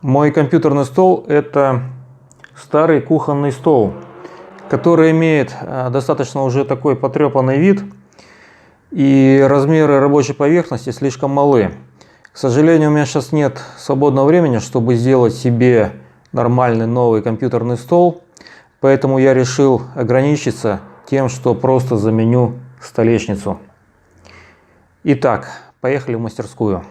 Мой компьютерный стол – это старый кухонный стол, который имеет достаточно уже такой потрепанный вид, и размеры рабочей поверхности слишком малы. К сожалению, у меня сейчас нет свободного времени, чтобы сделать себе нормальный новый компьютерный стол, поэтому я решил ограничиться тем, что просто заменю столешницу. Итак, поехали в мастерскую.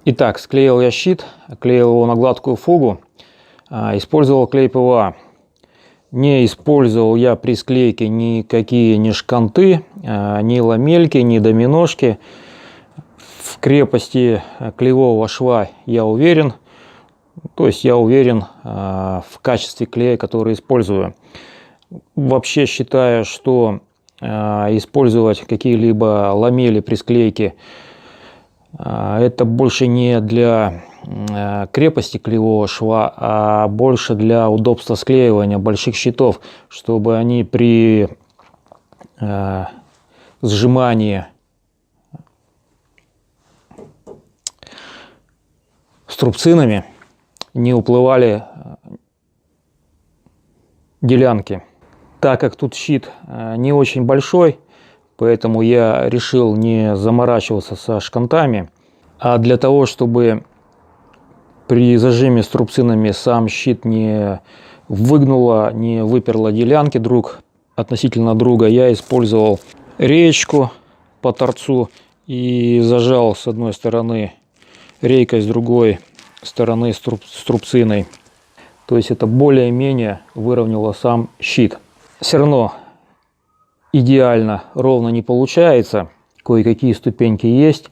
Итак, склеил я щит, клеил его на гладкую фугу, использовал клей ПВА. Не использовал я при склейке никакие ни шканты, ни ламельки, ни доминошки. В крепости клеевого шва я уверен, то есть я уверен в качестве клея, который использую. Вообще считаю, что использовать какие-либо ламели при склейке это больше не для крепости клеевого шва, а больше для удобства склеивания больших щитов, чтобы они при сжимании струбцинами не уплывали делянки. Так как тут щит не очень большой, поэтому я решил не заморачиваться со шкантами, а для того, чтобы при зажиме струбцинами сам щит не выгнуло, не выперло делянки друг относительно друга, я использовал реечку по торцу и зажал с одной стороны рейкой, с другой стороны струбциной. То есть это более-менее выровняло сам щит. Все равно идеально ровно не получается. Кое-какие ступеньки есть.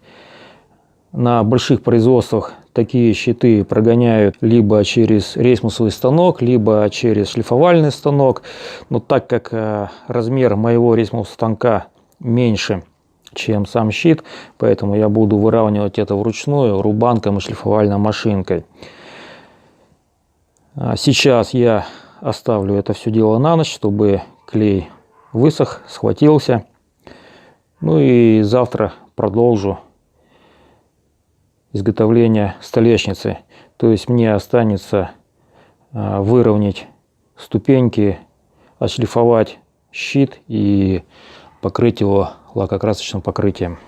На больших производствах такие щиты прогоняют либо через рейсмусовый станок, либо через шлифовальный станок. Но так как размер моего рейсмусового станка меньше, чем сам щит, поэтому я буду выравнивать это вручную рубанком и шлифовальной машинкой. Сейчас я оставлю это все дело на ночь, чтобы клей высох, схватился. Ну и завтра продолжу изготовление столешницы. То есть мне останется выровнять ступеньки, отшлифовать щит и покрыть его лакокрасочным покрытием.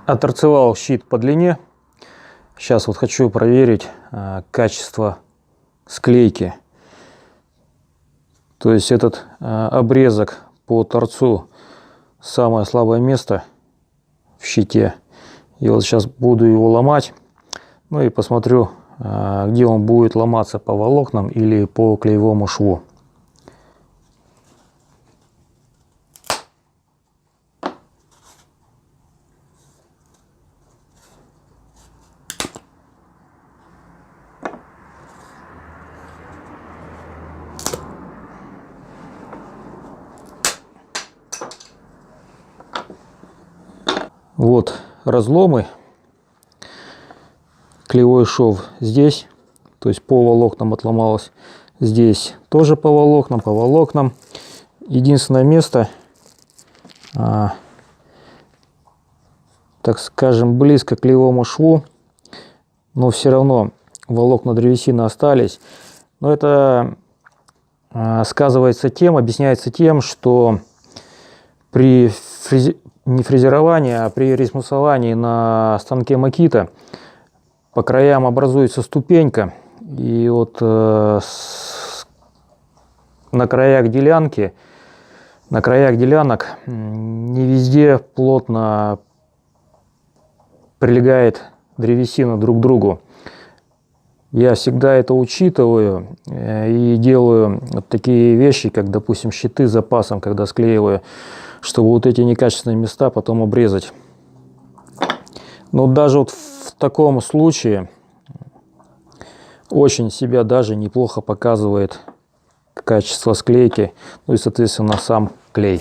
Оторцевал щит по длине. Сейчас вот хочу проверить качество склейки. То есть этот обрезок по торцу самое слабое место в щите. И вот сейчас буду его ломать. Ну и посмотрю, где он будет ломаться, по волокнам или по клеевому шву. Вот разломы. Клеевой шов здесь, то есть по волокнам отломалось. Здесь тоже по волокнам. Единственное место, так скажем, близко к клеевому шву, но все равно волокна древесины остались. Но это сказывается тем, объясняется тем, что при не фрезеровании, а при рейсмусовании на станке Makita по краям образуется ступенька, и вот на краях делянок не везде плотно прилегает древесина друг к другу. Я всегда это учитываю и делаю вот такие вещи, как, допустим, щиты с запасом, когда склеиваю, чтобы вот эти некачественные места потом обрезать. Но даже вот в таком случае очень себя даже неплохо показывает качество склейки, ну и соответственно сам клей.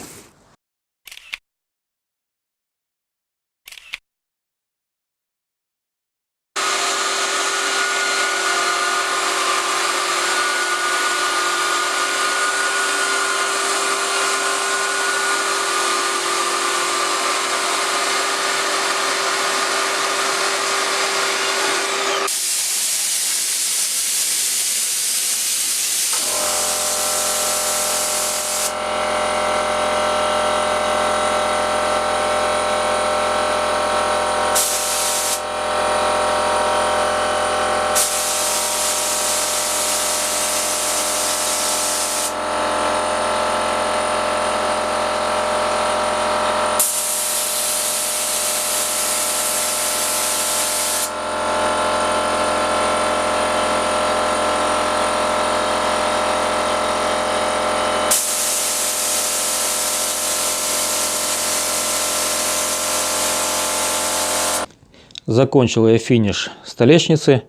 Закончил я финиш столешницы.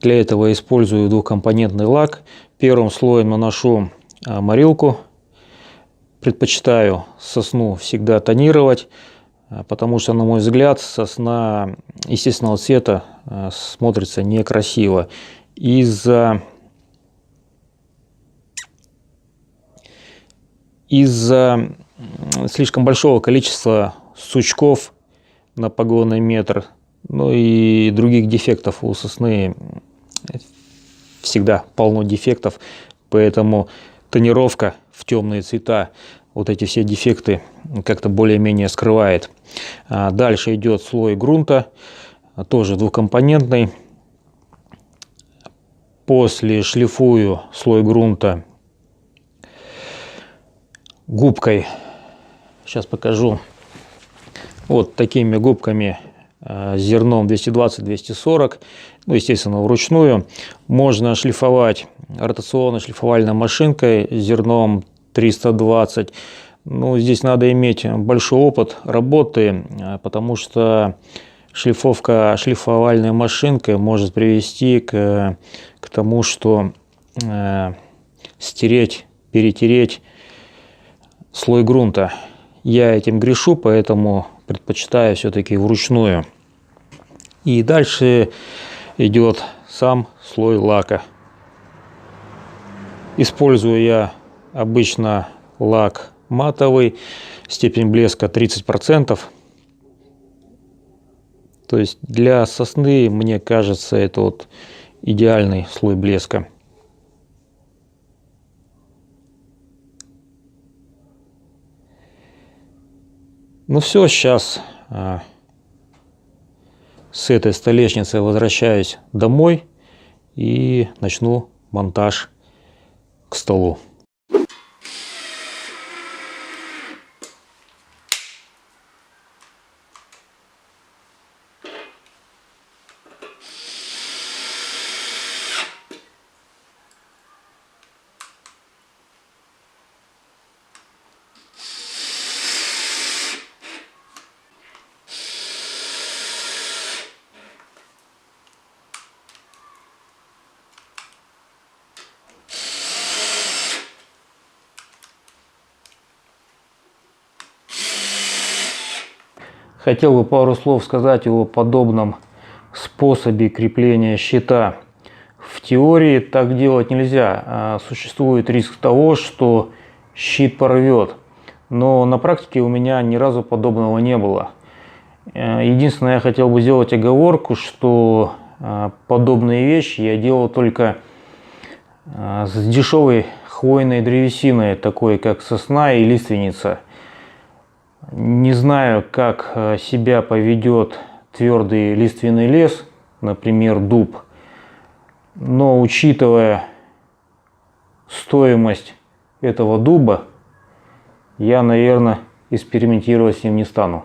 Для этого использую двухкомпонентный лак. Первым слоем наношу морилку. Предпочитаю сосну всегда тонировать, потому что, на мой взгляд, сосна естественного цвета смотрится некрасиво. Из-за слишком большого количества сучков на погонный метр, ну и других дефектов у сосны всегда полно дефектов, поэтому тонировка в темные цвета вот эти все дефекты как-то более-менее скрывает. Дальше идет слой грунта, тоже двухкомпонентный. После шлифую слой грунта губкой, сейчас покажу, вот такими губками с зерном 220-240, ну, естественно, вручную. Можно шлифовать ротационной шлифовальной машинкой с зерном 320. Ну, здесь надо иметь большой опыт работы, потому что шлифовка шлифовальной машинкой может привести к тому, что стереть, перетереть слой грунта. Я этим грешу, поэтому предпочитаю все-таки вручную. И дальше идет сам слой лака. Использую я обычно лак матовый, степень блеска 30%. То есть для сосны, мне кажется, это вот идеальный слой блеска. Ну все, сейчас с этой столешницы возвращаюсь домой и начну монтаж к столу. Хотел бы пару слов сказать о подобном способе крепления щита. В теории так делать нельзя. Существует риск того, что щит порвет. Но на практике у меня ни разу подобного не было. Единственное, я хотел бы сделать оговорку, что подобные вещи я делал только с дешевой хвойной древесиной, такой как сосна и лиственница. Не знаю, как себя поведет твердый лиственный лес, например, дуб, но учитывая стоимость этого дуба, я, наверное, экспериментировать с ним не стану.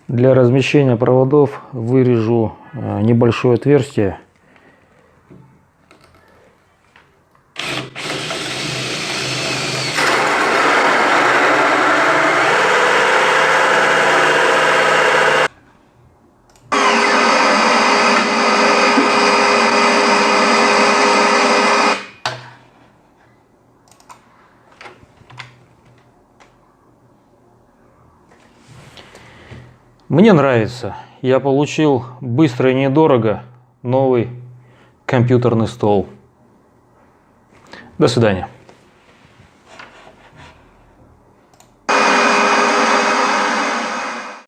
Для размещения проводов вырежу небольшое отверстие. Мне нравится. Я получил быстро и недорого новый компьютерный стол. До свидания.